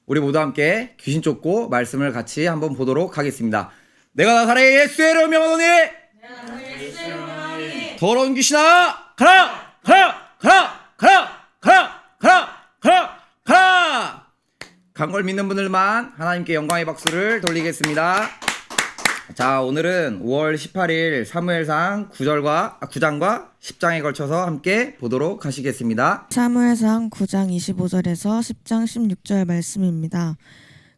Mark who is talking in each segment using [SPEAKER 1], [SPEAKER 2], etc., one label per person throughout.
[SPEAKER 1] 우리 모두 함께 귀신 쫓고 말씀을 같이 한번 보도록 하겠습니다. 내가 나사렛 예수의 명하노니 더러운 귀신아 가라 가라 가라 가라 가라 가라 가라 가라. 간 걸 믿는 분들만 하나님께 영광의 박수를 돌리겠습니다. 자, 오늘은 5월 18일 사무엘상 9장과 10장에 걸쳐서 함께 보도록 하시겠습니다.
[SPEAKER 2] 사무엘상 9장 25절에서 10장 16절 말씀입니다.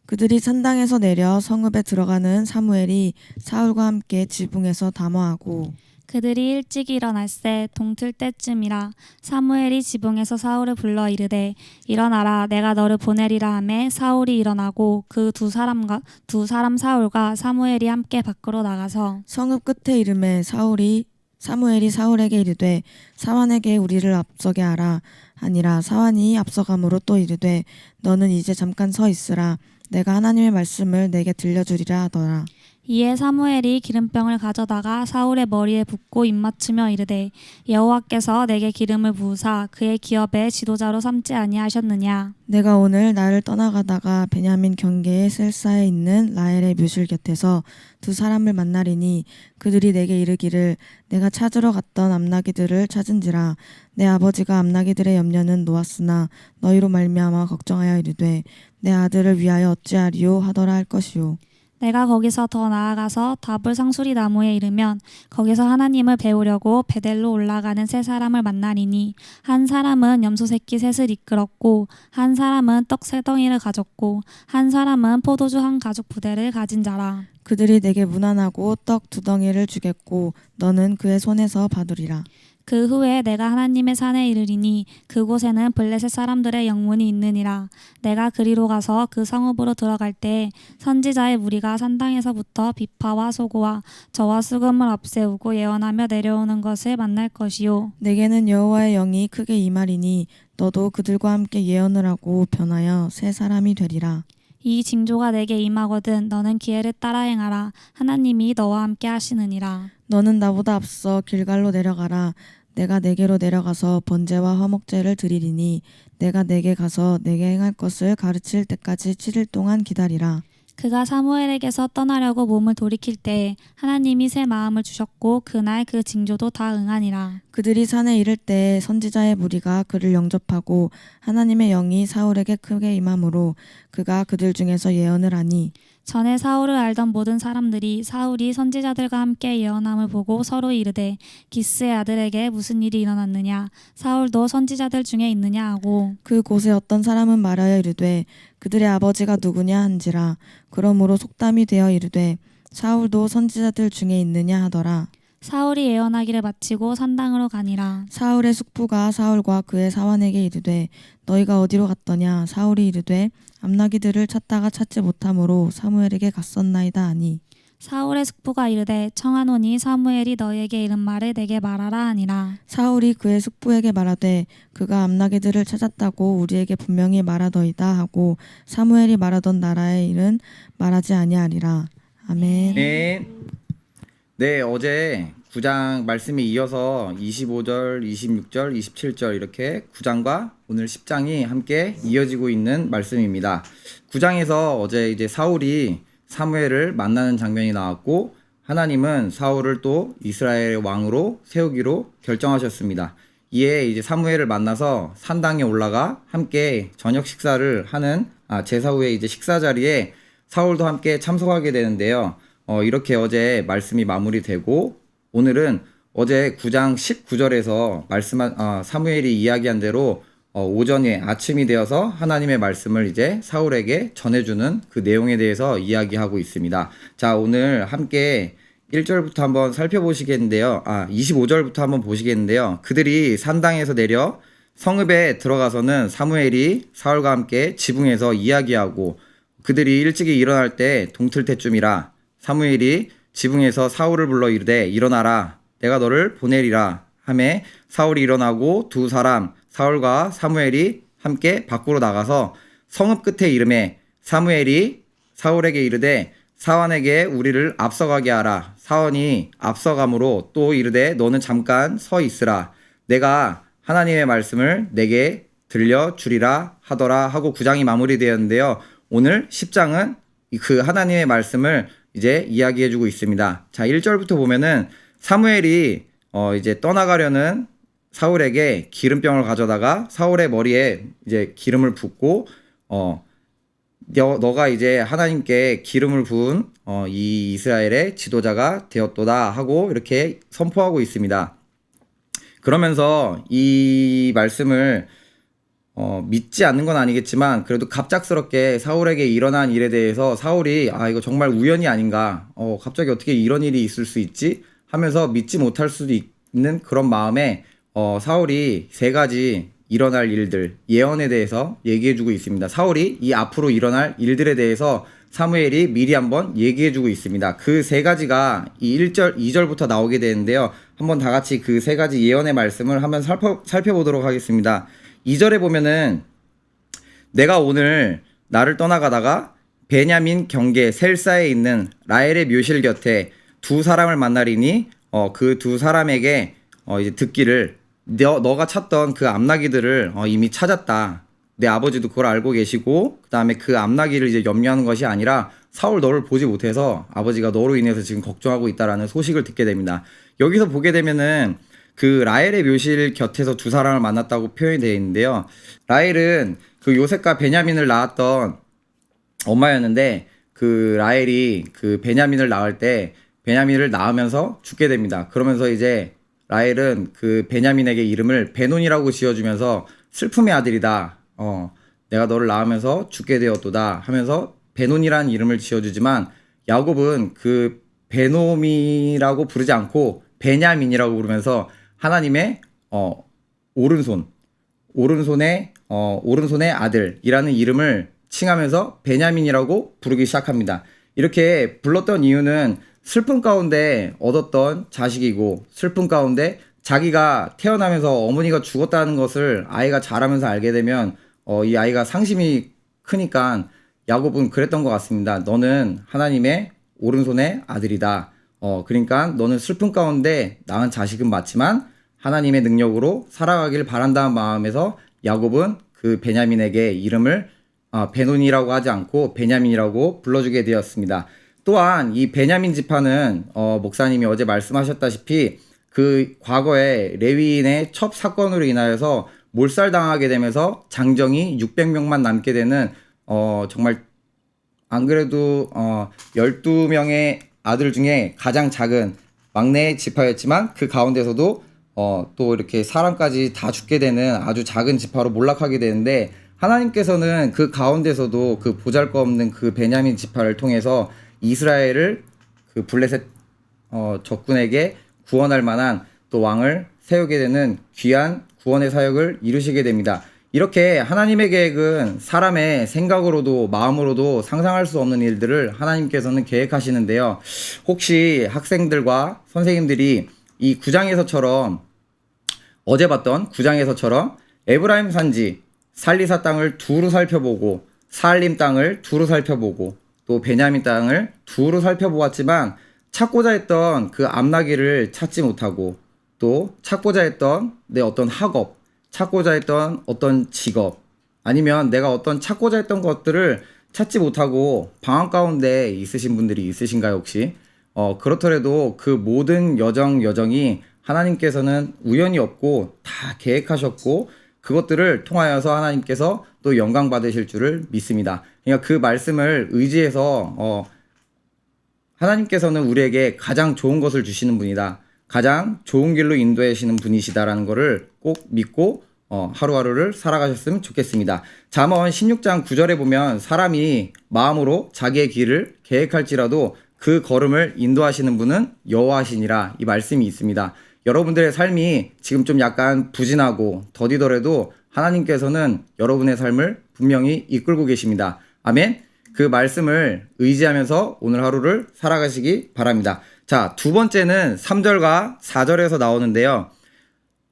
[SPEAKER 2] 그들이 산당에서 내려 성읍에 들어가는 사무엘이 사울과 함께 지붕에서 담화하고
[SPEAKER 3] 그들이 일찍 일어날새 동틀 때쯤이라 사무엘이 지붕에서 사울을 불러 이르되 일어나라 내가 너를 보내리라 하매 사울이 일어나고 그 두 사람 사울과 사무엘이 함께 밖으로 나가서
[SPEAKER 2] 성읍 끝에 이름에 사무엘이 사울에게 이르되 사환에게 우리를 앞서게 하라 하니라. 사환이 앞서감으로 또 이르되 너는 이제 잠깐 서 있으라 내가 하나님의 말씀을 내게 들려주리라 하더라.
[SPEAKER 3] 이에 사무엘이 기름병을 가져다가 사울의 머리에 붓고 입맞추며 이르되 여호와께서 내게 기름을 부으사 그의 기업의 지도자로 삼지 아니하셨느냐.
[SPEAKER 2] 내가 오늘 나를 떠나가다가 베냐민 경계의 셀사에 있는 라헬의 묘실 곁에서 두 사람을 만나리니 그들이 내게 이르기를 내가 찾으러 갔던 암나기들을 찾은지라. 내 아버지가 암나기들의 염려는 놓았으나 너희로 말미암아 걱정하여 이르되 내 아들을 위하여 어찌하리요 하더라 할 것이요.
[SPEAKER 3] 내가 거기서 더 나아가서 다불 상수리 나무에 이르면 거기서 하나님을 배우려고 베델로 올라가는 세 사람을 만나리니 한 사람은 염소 새끼 셋을 이끌었고 한 사람은 떡 세 덩이를 가졌고 한 사람은 포도주 한 가죽 부대를 가진 자라.
[SPEAKER 2] 그들이 내게 문안하고 떡 두 덩이를 주겠고 너는 그의 손에서 받으리라.
[SPEAKER 3] 그 후에 내가 하나님의 산에 이르리니 그곳에는 블레셋 사람들의 영문이 있느니라. 내가 그리로 가서 그 성읍으로 들어갈 때 선지자의 무리가 산당에서부터 비파와 소고와 저와 수금을 앞세우고 예언하며 내려오는 것을 만날 것이요.
[SPEAKER 2] 내게는 여호와의 영이 크게 임하리니 너도 그들과 함께 예언을 하고 변하여 새 사람이 되리라.
[SPEAKER 3] 이 징조가 내게 임하거든 너는 기회를 따라 행하라. 하나님이 너와 함께 하시느니라.
[SPEAKER 2] 너는 나보다 앞서 길갈로 내려가라. 내가 내게로 내려가서 번제와 화목제를 드리리니 내가 내게 가서 내게 행할 것을 가르칠 때까지 7일 동안 기다리라.
[SPEAKER 3] 그가 사무엘에게서 떠나려고 몸을 돌이킬 때에 하나님이 새 마음을 주셨고 그날 그 징조도 다 응하니라.
[SPEAKER 2] 그들이 산에 이를 때 선지자의 무리가 그를 영접하고 하나님의 영이 사울에게 크게 임함으로 그가 그들 중에서 예언을 하니
[SPEAKER 3] 전에 사울을 알던 모든 사람들이 사울이 선지자들과 함께 예언함을 보고 서로 이르되 기스의 아들에게 무슨 일이 일어났느냐 사울도 선지자들 중에 있느냐 하고
[SPEAKER 2] 그 곳에 어떤 사람은 말하여 이르되 그들의 아버지가 누구냐 한지라. 그러므로 속담이 되어 이르되 사울도 선지자들 중에 있느냐 하더라.
[SPEAKER 3] 사울이 예언하기를 마치고 산당으로 가니라.
[SPEAKER 2] 사울의 숙부가 사울과 그의 사환에게 이르되 너희가 어디로 갔더냐. 사울이 이르되 암나기들을 찾다가 찾지 못함으로 사무엘에게 갔었나이다 하니
[SPEAKER 3] 사울의 숙부가 이르되 청하노니 사무엘이 너희에게 이른 말을 내게 말하라 하니라.
[SPEAKER 2] 사울이 그의 숙부에게 말하되 그가 암나기들을 찾았다고 우리에게 분명히 말하더이다 하고 사무엘이 말하던 나라의 일은 말하지 아니하리라. 아멘.
[SPEAKER 1] 네, 어제 9장 말씀에 이어서 25절, 26절, 27절 이렇게 9장과 오늘 10장이 함께 이어지고 있는 말씀입니다. 9장에서 어제 이제 사울이 사무엘을 만나는 장면이 나왔고 하나님은 사울을 또 이스라엘 왕으로 세우기로 결정하셨습니다. 이에 이제 사무엘을 만나서 산당에 올라가 함께 저녁 식사를 하는 제사 후에 이제 식사 자리에 사울도 함께 참석하게 되는데요. 이렇게 어제 말씀이 마무리되고 오늘은 어제 9장 19절에서 사무엘이 이야기한 대로 오전에 아침이 되어서 하나님의 말씀을 이제 사울에게 전해주는 그 내용에 대해서 이야기하고 있습니다. 자, 오늘 함께 1절부터 한번 살펴보시겠는데요. 25절부터 한번 보시겠는데요. 그들이 산당에서 내려 성읍에 들어가서는 사무엘이 사울과 함께 지붕에서 이야기하고 그들이 일찍이 일어날 때 동틀 때쯤이라 사무엘이 지붕에서 사울을 불러 이르되 일어나라 내가 너를 보내리라 하매 사울이 일어나고 두 사람 사울과 사무엘이 함께 밖으로 나가서 성읍 끝에 이름에 사무엘이 사울에게 이르되 사환에게 우리를 앞서가게 하라. 사환이 앞서감으로 또 이르되 너는 잠깐 서 있으라. 내가 하나님의 말씀을 내게 들려주리라 하더라 하고 9장이 마무리되었는데요. 오늘 10장은 그 하나님의 말씀을 이제 이야기해주고 있습니다. 자, 1절부터 보면은 사무엘이 이제 떠나가려는 사울에게 기름병을 가져다가 사울의 머리에 이제 기름을 붓고 너가 이제 하나님께 기름을 부은 이 이스라엘의 지도자가 되었도다 하고 이렇게 선포하고 있습니다. 그러면서 이 말씀을 믿지 않는 건 아니겠지만 그래도 갑작스럽게 사울에게 일어난 일에 대해서 사울이 이거 정말 우연이 아닌가, 갑자기 어떻게 이런 일이 있을 수 있지 하면서 믿지 못할 수도 있는 그런 마음에 사울이 세 가지 일어날 일들, 예언에 대해서 얘기해주고 있습니다. 사울이 이 앞으로 일어날 일들에 대해서 사무엘이 미리 한번 얘기해주고 있습니다. 그 세 가지가 이 1절, 2절부터 나오게 되는데요. 한번 다 같이 그 세 가지 예언의 말씀을 한번 살펴보도록 하겠습니다. 2절에 보면은 내가 오늘 나를 떠나가다가 베냐민 경계 셀사에 있는 라헬의 묘실 곁에 두 사람을 만나리니 그 두 사람에게 이제 듣기를 너가 찾던 그 암나기들을 이미 찾았다. 내 아버지도 그걸 알고 계시고 그 다음에 그 암나기를 이제 염려하는 것이 아니라 사울 너를 보지 못해서 아버지가 너로 인해서 지금 걱정하고 있다라는 소식을 듣게 됩니다. 여기서 보게 되면은 그 라헬의 묘실 곁에서 두 사람을 만났다고 표현이 되어 있는데요. 라헬은 그 요셉과 베냐민을 낳았던 엄마였는데 그 라헬이 그 베냐민을 낳을 때 베냐민을 낳으면서 죽게 됩니다. 그러면서 이제 라헬은 그 베냐민에게 이름을 베논이라고 지어주면서 슬픔의 아들이다. 내가 너를 낳으면서 죽게 되었도다 하면서 베논이라는 이름을 지어주지만 야곱은 그 베놈이라고 부르지 않고 베냐민이라고 부르면서 하나님의 오른손의 아들이라는 이름을 칭하면서 베냐민이라고 부르기 시작합니다. 이렇게 불렀던 이유는 슬픔 가운데 얻었던 자식이고 슬픔 가운데 자기가 태어나면서 어머니가 죽었다는 것을 아이가 자라면서 알게 되면 이 아이가 상심이 크니까 야곱은 그랬던 것 같습니다. 너는 하나님의 오른손의 아들이다. 그러니까 너는 슬픔 가운데 낳은 자식은 맞지만 하나님의 능력으로 살아가길 바란다는 마음에서 야곱은 그 베냐민에게 이름을 베논이라고 하지 않고 베냐민이라고 불러주게 되었습니다. 또한 이 베냐민 지파는 목사님이 어제 말씀하셨다시피 그 과거에 레위인의 첩 사건으로 인하여서 몰살당하게 되면서 장정이 600명만 남게 되는 정말 안 그래도 12명의 아들 중에 가장 작은 막내 지파였지만 그 가운데서도 또 이렇게 사람까지 다 죽게 되는 아주 작은 지파로 몰락하게 되는데 하나님께서는 그 가운데서도 그 보잘것없는 그 베냐민 지파를 통해서 이스라엘을 그 블레셋 적군에게 구원할 만한 또 왕을 세우게 되는 귀한 구원의 사역을 이루시게 됩니다. 이렇게 하나님의 계획은 사람의 생각으로도 마음으로도 상상할 수 없는 일들을 하나님께서는 계획하시는데요. 혹시 학생들과 선생님들이 이 9장에서처럼 어제 봤던 9장에서처럼 에브라임 산지 살리사 땅을 두루 살펴보고 살림 땅을 두루 살펴보고 또 베냐민 땅을 두루 살펴보았지만 찾고자 했던 그 암나기를 찾지 못하고 또 찾고자 했던 내 어떤 학업, 찾고자 했던 어떤 직업 아니면 내가 어떤 찾고자 했던 것들을 찾지 못하고 방황 가운데 있으신 분들이 있으신가요 혹시? 그렇더라도 그 모든 여정이 하나님께서는 우연이 없고 다 계획하셨고 그것들을 통하여서 하나님께서 또 영광 받으실 줄을 믿습니다. 그러니까 그 말씀을 의지해서 하나님께서는 우리에게 가장 좋은 것을 주시는 분이다. 가장 좋은 길로 인도하시는 분이시다라는 것을 꼭 믿고 하루하루를 살아가셨으면 좋겠습니다. 잠언 16장 9절에 보면 사람이 마음으로 자기의 길을 계획할지라도 그 걸음을 인도하시는 분은 여호와시니라 이 말씀이 있습니다. 여러분들의 삶이 지금 좀 약간 부진하고 더디더라도 하나님께서는 여러분의 삶을 분명히 이끌고 계십니다. 아멘. 그 말씀을 의지하면서 오늘 하루를 살아가시기 바랍니다. 자, 두 번째는 3절과 4절에서 나오는데요.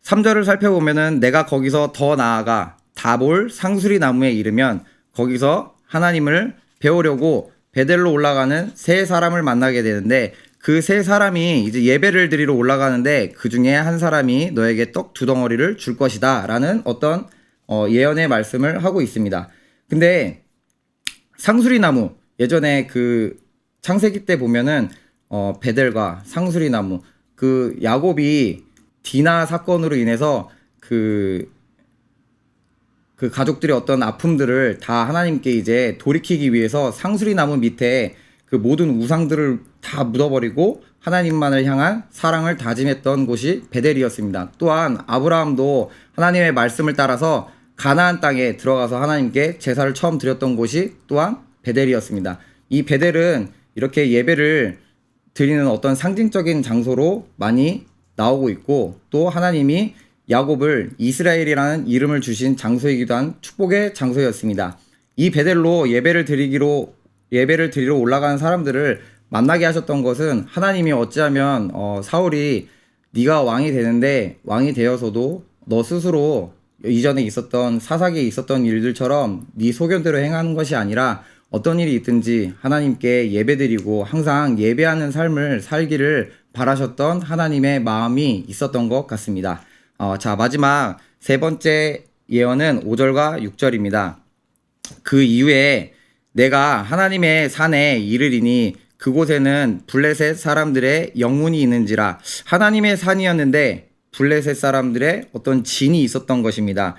[SPEAKER 1] 3절을 살펴보면은 내가 거기서 더 나아가 다볼 상수리 나무에 이르면 거기서 하나님을 배우려고 베델로 올라가는 세 사람을 만나게 되는데 그 세 사람이 이제 예배를 드리러 올라가는데 그 중에 한 사람이 너에게 떡 두 덩어리를 줄 것이다 라는 어떤 예언의 말씀을 하고 있습니다. 근데 상수리 나무, 예전에 그 창세기 때 보면은 베델과 상수리 나무, 그 야곱이 디나 사건으로 인해서 그 가족들의 어떤 아픔들을 다 하나님께 이제 돌이키기 위해서 상수리 나무 밑에 그 모든 우상들을 다 묻어버리고 하나님만을 향한 사랑을 다짐했던 곳이 베델이었습니다. 또한 아브라함도 하나님의 말씀을 따라서 가나안 땅에 들어가서 하나님께 제사를 처음 드렸던 곳이 또한 베델이었습니다. 이 베델은 이렇게 예배를 드리는 어떤 상징적인 장소로 많이 나오고 있고, 또 하나님이 야곱을 이스라엘이라는 이름을 주신 장소이기도 한 축복의 장소였습니다. 이 베델로 예배를 드리러 올라가는 사람들을 만나게 하셨던 것은, 하나님이 어찌하면 사울이 네가 왕이 되는데 왕이 되어서도 너 스스로 이전에 있었던 사사기에 있었던 일들처럼 네 소견대로 행하는 것이 아니라 어떤 일이 있든지 하나님께 예배드리고 항상 예배하는 삶을 살기를 바라셨던 하나님의 마음이 있었던 것 같습니다. 자, 마지막 세 번째 예언은 5절과 6절입니다. 그 이후에 내가 하나님의 산에 이르리니 그곳에는 블레셋 사람들의 영문이 있는지라. 하나님의 산이었는데 블레셋 사람들의 어떤 진이 있었던 것입니다.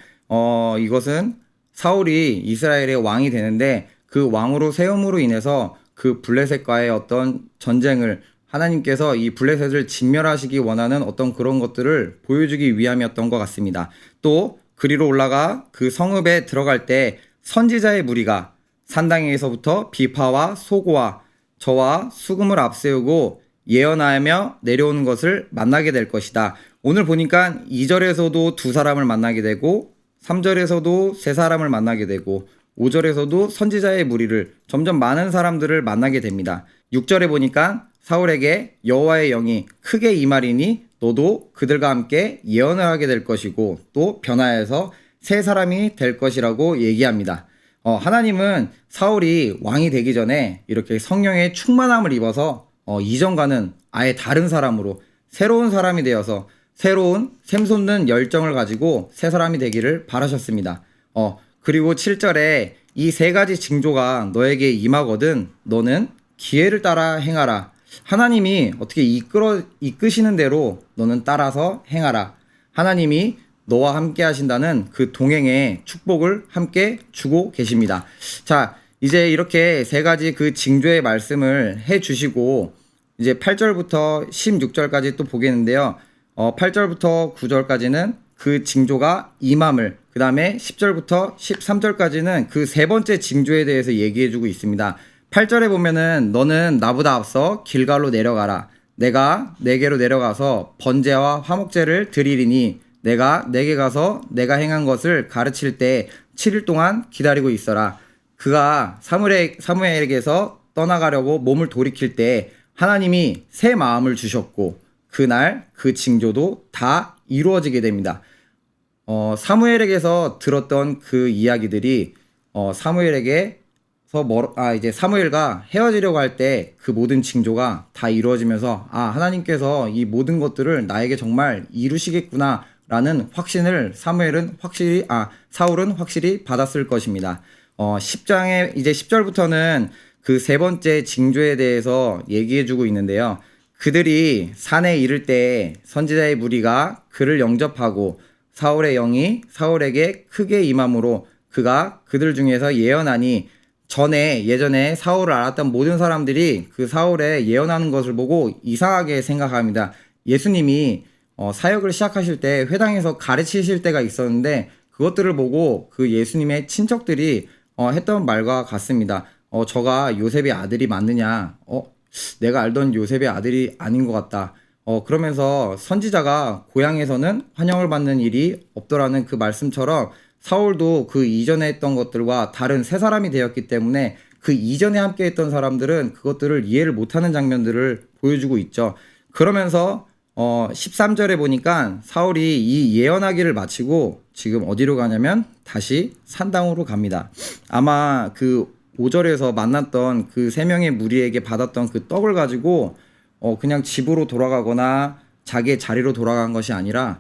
[SPEAKER 1] 이것은 사울이 이스라엘의 왕이 되는데 그 왕으로 세움으로 인해서 그 블레셋과의 어떤 전쟁을 하나님께서 이 블레셋을 진멸하시기 원하는 어떤 그런 것들을 보여주기 위함이었던 것 같습니다. 또 그리로 올라가 그 성읍에 들어갈 때 선지자의 무리가 산당에서부터 비파와 소고와 저와 수금을 앞세우고 예언하며 내려오는 것을 만나게 될 것이다. 오늘 보니까 2절에서도 두 사람을 만나게 되고 3절에서도 세 사람을 만나게 되고 5절에서도 선지자의 무리를 점점 많은 사람들을 만나게 됩니다. 6절에 보니까 사울에게 여호와의 영이 크게 임하리니 너도 그들과 함께 예언을 하게 될 것이고 또 변화해서 새 사람이 될 것이라고 얘기합니다. 하나님은 사울이 왕이 되기 전에 이렇게 성령의 충만함을 입어서 이전과는 아예 다른 사람으로 새로운 사람이 되어서 새로운 샘솟는 열정을 가지고 새 사람이 되기를 바라셨습니다. 그리고 7절에 이 세 가지 징조가 너에게 임하거든 너는 기회를 따라 행하라. 하나님이 어떻게 이끄시는 대로 너는 따라서 행하라. 하나님이 너와 함께 하신다는 그 동행의 축복을 함께 주고 계십니다. 자, 이제 이렇게 세 가지 그 징조의 말씀을 해 주시고 이제 8절부터 16절까지 또 보겠는데요. 8절부터 9절까지는 그 징조가 임함을, 그 다음에 10절부터 13절까지는 그 세 번째 징조에 대해서 얘기해 주고 있습니다. 8절에 보면은 너는 나보다 앞서 길갈로 내려가라. 내가 내게로 내려가서 번제와 화목제를 드리리니 내가 내게 가서 내가 행한 것을 가르칠 때 7일 동안 기다리고 있어라. 그가 사무엘에게서 떠나가려고 몸을 돌이킬 때 하나님이 새 마음을 주셨고 그날 그 징조도 다 이루어지게 됩니다. 사무엘에게서 들었던 그 이야기들이 이제 사무엘과 헤어지려고 할 때 그 모든 징조가 다 이루어지면서 하나님께서 이 모든 것들을 나에게 정말 이루시겠구나라는 확신을 사울은 확실히 받았을 것입니다. 10장에 이제 10절부터는 그 세 번째 징조에 대해서 얘기해주고 있는데요. 그들이 산에 이를 때 선지자의 무리가 그를 영접하고 사울의 영이 사울에게 크게 임함으로 그가 그들 중에서 예언하니 예전에 사울을 알았던 모든 사람들이 그 사울의 예언하는 것을 보고 이상하게 생각합니다. 예수님이 사역을 시작하실 때 회당에서 가르치실 때가 있었는데 그것들을 보고 그 예수님의 친척들이 했던 말과 같습니다. 저가 요셉의 아들이 맞느냐? 내가 알던 요셉의 아들이 아닌 것 같다. 그러면서 선지자가 고향에서는 환영을 받는 일이 없더라는 그 말씀처럼 사울도 그 이전에 했던 것들과 다른 새 사람이 되었기 때문에 그 이전에 함께 했던 사람들은 그것들을 이해를 못하는 장면들을 보여주고 있죠. 그러면서 13절에 보니까 사울이 이 예언하기를 마치고 지금 어디로 가냐면 다시 산당으로 갑니다. 아마 그 5절에서 만났던 그 세 명의 무리에게 받았던 그 떡을 가지고 그냥 집으로 돌아가거나 자기의 자리로 돌아간 것이 아니라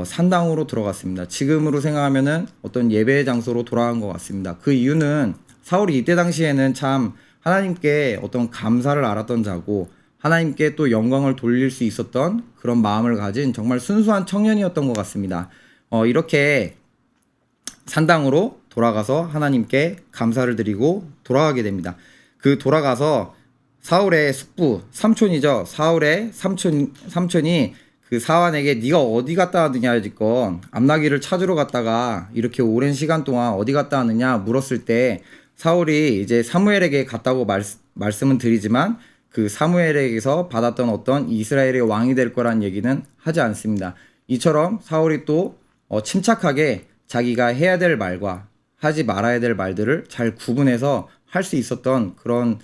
[SPEAKER 1] 산당으로 들어갔습니다. 지금으로 생각하면은 어떤 예배 장소로 돌아간 것 같습니다. 그 이유는 사울이 이때 당시에는 참 하나님께 어떤 감사를 알았던 자고 하나님께 또 영광을 돌릴 수 있었던 그런 마음을 가진 정말 순수한 청년이었던 것 같습니다. 이렇게 산당으로 돌아가서 하나님께 감사를 드리고 돌아가게 됩니다. 그 돌아가서 사울의 숙부, 삼촌이죠. 사울의 삼촌이 그 사환에게 네가 어디 갔다 왔느냐 지금 암나귀를 찾으러 갔다가 이렇게 오랜 시간 동안 어디 갔다 왔느냐 물었을 때 사울이 이제 사무엘에게 갔다고 말씀은 드리지만 그 사무엘에게서 받았던 어떤 이스라엘의 왕이 될 거란 얘기는 하지 않습니다. 이처럼 사울이 또 침착하게 자기가 해야 될 말과 하지 말아야 될 말들을 잘 구분해서 할 수 있었던 그런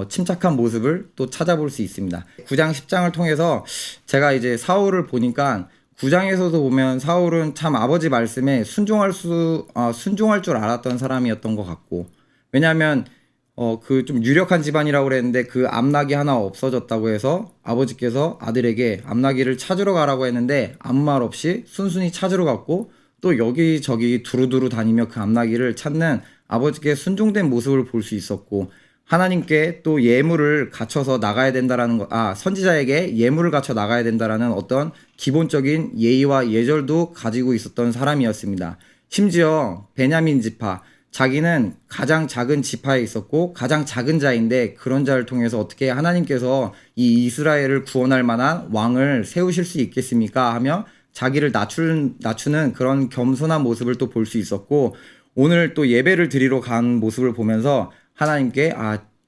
[SPEAKER 1] 침착한 모습을 또 찾아볼 수 있습니다. 9장 10장을 통해서 제가 이제 사울을 보니까 9장에서도 보면 사울은 참 아버지 말씀에 순종할 줄 알았던 사람이었던 것 같고, 왜냐하면 그 좀 유력한 집안이라고 그랬는데 그 암나귀 하나 없어졌다고 해서 아버지께서 아들에게 암나귀를 찾으러 가라고 했는데 아무 말 없이 순순히 찾으러 갔고, 또 여기저기 두루두루 다니며 그 암나귀를 찾는 아버지께 순종된 모습을 볼 수 있었고, 하나님께 또 예물을 갖춰서 나가야 된다라는 선지자에게 예물을 갖춰 나가야 된다라는 어떤 기본적인 예의와 예절도 가지고 있었던 사람이었습니다. 심지어 베냐민 지파, 자기는 가장 작은 지파에 있었고 가장 작은 자인데 그런 자를 통해서 어떻게 하나님께서 이 이스라엘을 구원할 만한 왕을 세우실 수 있겠습니까? 하며 자기를 낮추는 그런 겸손한 모습을 또 볼 수 있었고, 오늘 또 예배를 드리러 간 모습을 보면서 하나님께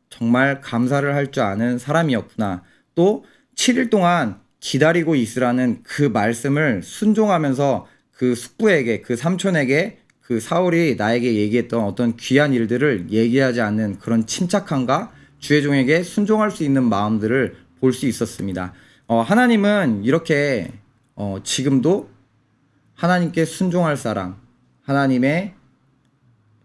[SPEAKER 1] 정말 감사를 할 줄 아는 사람이었구나. 또 7일 동안 기다리고 있으라는 그 말씀을 순종하면서 그 숙부에게, 그 삼촌에게 그 사울이 나에게 얘기했던 어떤 귀한 일들을 얘기하지 않는 그런 침착함과 주의 종에게 순종할 수 있는 마음들을 볼 수 있었습니다. 하나님은 이렇게 지금도 하나님께 순종할 사람, 하나님의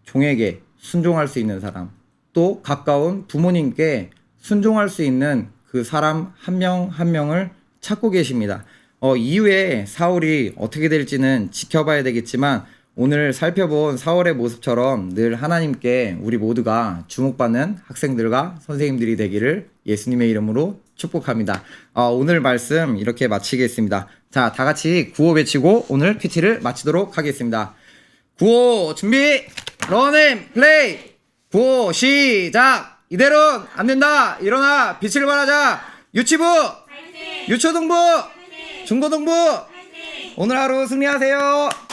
[SPEAKER 1] 종에게 순종할 수 있는 사람, 또 가까운 부모님께 순종할 수 있는 그 사람 한 명 한 명을 찾고 계십니다. 이후에 사울이 어떻게 될지는 지켜봐야 되겠지만 오늘 살펴본 사울의 모습처럼 늘 하나님께 우리 모두가 주목받는 학생들과 선생님들이 되기를 예수님의 이름으로 축복합니다. 오늘 말씀 이렇게 마치겠습니다. 자, 다 같이 구호 외치고 오늘 PT를 마치도록 하겠습니다. 구호 준비, 런앤 플레이. 구호 시작. 이대로는 안 된다. 일어나 빛을 발하자. 유치부, 유초등부, 중고등부, 오늘 하루 승리하세요.